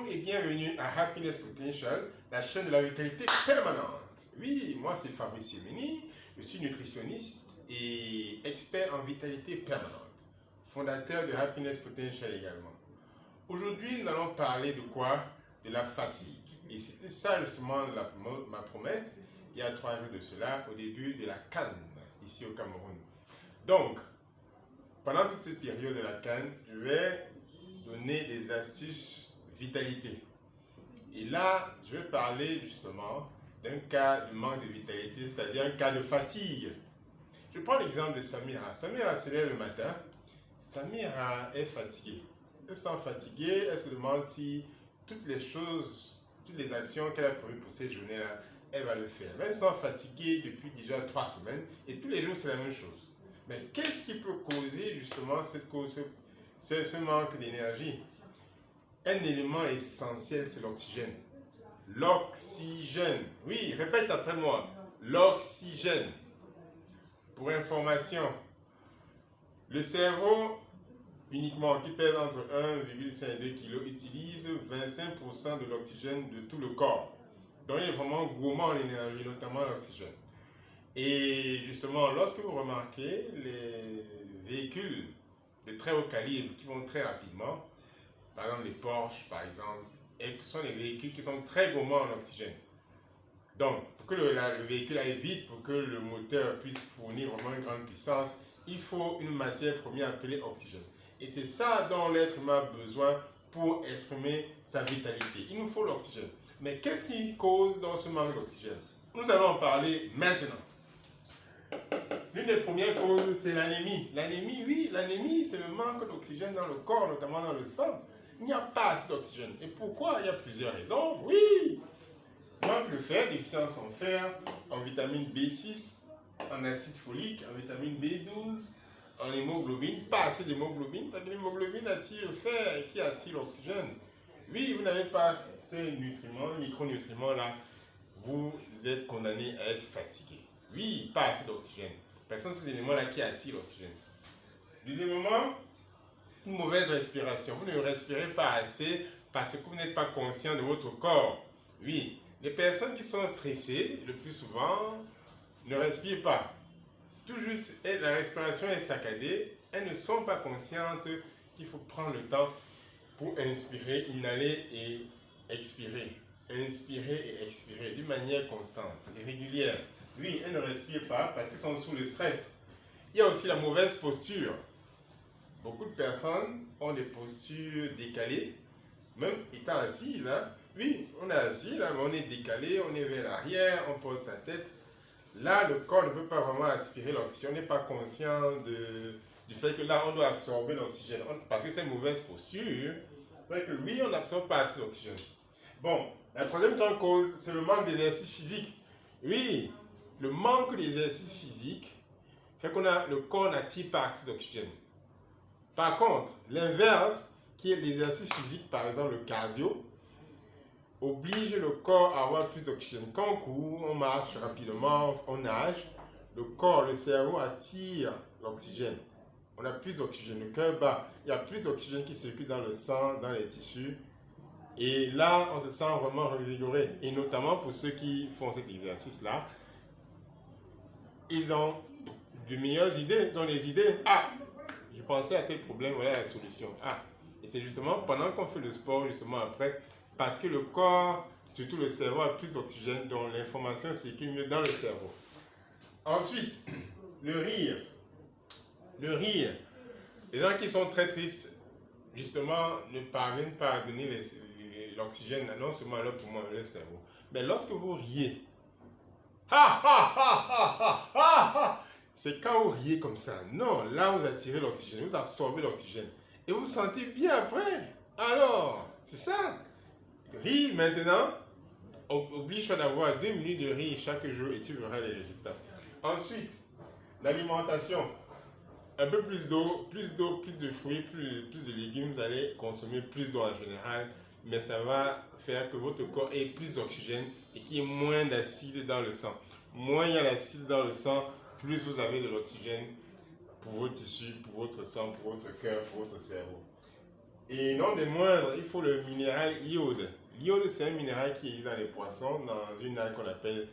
Bonjour et bienvenue à Happiness Potential, la chaîne de la vitalité permanente. Oui, moi c'est Fabrice Yemeni, je suis nutritionniste et expert en vitalité permanente, fondateur de Happiness Potential également. Aujourd'hui, nous allons parler de quoi? De la fatigue. Et c'était ça justement ma promesse il y a 3 jours de cela, au début de la CAN, ici au Cameroun. Donc, pendant toute cette période de la CAN, je vais donner des astuces vitalité. Et là, je vais parler justement d'un cas de manque de vitalité, c'est-à-dire un cas de fatigue. Je prends l'exemple de Samira. Samira se lève le matin. Samira est fatiguée. Elle se sent fatiguée. Elle se demande si toutes les choses, toutes les actions qu'elle a prévues pour cette journée-là, elle va le faire. Elle se sent fatiguée depuis déjà 3 semaines et tous les jours, c'est la même chose. Mais qu'est-ce qui peut causer justement ce manque d'énergie? Un élément essentiel, c'est l'oxygène. L'oxygène. Oui, répète après moi. L'oxygène. Pour information, le cerveau uniquement qui pèse entre 1,5 et 2 kg utilise 25% de l'oxygène de tout le corps. Donc il est vraiment gourmand en énergie, notamment l'oxygène. Et justement, lorsque vous remarquez les véhicules de très haut calibre qui vont très rapidement, par exemple les Porsche par exemple, et ce sont des véhicules qui sont très gourmands en oxygène. Donc, pour que le véhicule aille vite, pour que le moteur puisse fournir vraiment une grande puissance, il faut une matière première appelée oxygène. Et c'est ça dont l'être humain a besoin pour exprimer sa vitalité. Il nous faut l'oxygène. Mais qu'est-ce qui cause dans ce manque d'oxygène? Nous allons en parler maintenant. L'une des premières causes, c'est l'anémie. L'anémie, oui, l'anémie, c'est le manque d'oxygène dans le corps, notamment dans le sang. Il n'y a pas assez d'oxygène. Et pourquoi? Il y a plusieurs raisons. Oui, manque de fer, déficience en fer, en vitamine B6, en acide folique, en vitamine B12, en hémoglobine. Pas assez d'hémoglobine, parce que l'hémoglobine attire le fer et qui attire l'oxygène. Oui, vous n'avez pas ces nutriments, micronutriments-là, vous êtes condamné à être fatigué. Oui, pas assez d'oxygène. Parce que ce sont ces éléments-là qui attirent l'oxygène. Deuxièmement, une mauvaise respiration. Vous ne respirez pas assez parce que vous n'êtes pas conscient de votre corps. Oui, les personnes qui sont stressées, le plus souvent, ne respirent pas. Tout juste, la respiration est saccadée. Elles ne sont pas conscientes qu'il faut prendre le temps pour inspirer, inhaler et expirer. Inspirer et expirer d'une manière constante et régulière. Oui, elles ne respirent pas parce qu'elles sont sous le stress. Il y a aussi la mauvaise posture. Beaucoup de personnes ont des postures décalées, même étant assises. Hein. Oui, on est assis, là, mais on est décalé, on est vers l'arrière, on porte sa tête. Là, le corps ne peut pas vraiment aspirer l'oxygène. On n'est pas conscient du fait que là, on doit absorber l'oxygène. Parce que c'est une mauvaise posture. Fait que oui, on n'absorbe pas assez d'oxygène. Bon, la troisième grande cause, c'est le manque d'exercice physique. Oui, le manque d'exercice physique fait que le corps n'attire pas assez d'oxygène. Par contre, l'inverse, qui est l'exercice physique, par exemple le cardio, oblige le corps à avoir plus d'oxygène. Quand on court, on marche rapidement, on nage, le corps, le cerveau attire l'oxygène. On a plus d'oxygène, le cœur bat. Il y a plus d'oxygène qui circule dans le sang, dans les tissus. Et là, on se sent vraiment revigoré. Et notamment pour ceux qui font cet exercice-là, ils ont de meilleures idées. Ils ont des idées. Ah, je pensais à tel problème, voilà la solution. Ah, et c'est justement pendant qu'on fait le sport, justement après, parce que le corps, surtout le cerveau, a plus d'oxygène, donc l'information circule mieux dans le cerveau. Ensuite, le rire. Le rire. Les gens qui sont très tristes, justement, ne parviennent pas à donner l'oxygène, non seulement à leur poumon, mais à leur cerveau. Mais lorsque vous riez, ha ha ha ha ha ha ha, c'est quand vous riez comme ça. Non, là vous attirez l'oxygène, vous absorbez l'oxygène. Et vous vous sentez bien après. Alors, c'est ça. Rire maintenant, oblige-toi d'avoir 2 minutes de rire chaque jour et tu verras les résultats. Ensuite, l'alimentation. Un peu plus d'eau, plus de fruits, plus de légumes, vous allez consommer plus d'eau en général, mais ça va faire que votre corps ait plus d'oxygène et qu'il y ait moins d'acide dans le sang. Moins il y a d'acide dans le sang, plus vous avez de l'oxygène pour vos tissus, pour votre sang, pour votre cœur, pour votre cerveau. Et non des moindres, il faut le minéral iode. L'iode, c'est un minéral qui existe dans les poissons, dans une algue qu'on appelle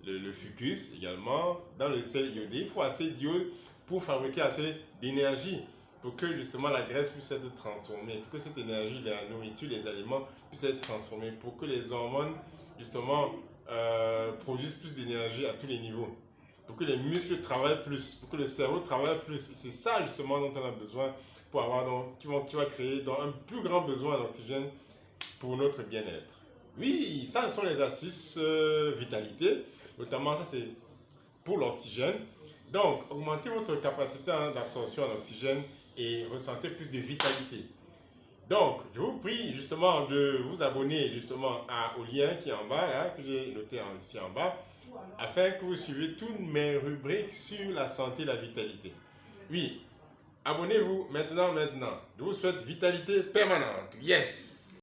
le fucus également, dans le sel iodé. Il faut assez d'iode pour fabriquer assez d'énergie, pour que justement la graisse puisse être transformée, pour que cette énergie, la nourriture, les aliments puissent être transformés, pour que les hormones justement produisent plus d'énergie à tous les niveaux, pour que les muscles travaillent plus, pour que le cerveau travaille plus. C'est ça justement dont on a besoin pour avoir donc, qui va créer donc, un plus grand besoin d'oxygène pour notre bien-être. Oui, ça ce sont les astuces vitalité, notamment ça c'est pour l'oxygène. Donc, augmentez votre capacité d'absorption en oxygène et ressentez plus de vitalité. Donc, je vous prie justement de vous abonner justement au lien qui est en bas, là, que j'ai noté ici en bas, afin que vous suiviez toutes mes rubriques sur la santé et la vitalité. Oui, abonnez-vous maintenant. Je vous souhaite vitalité permanente. Yes!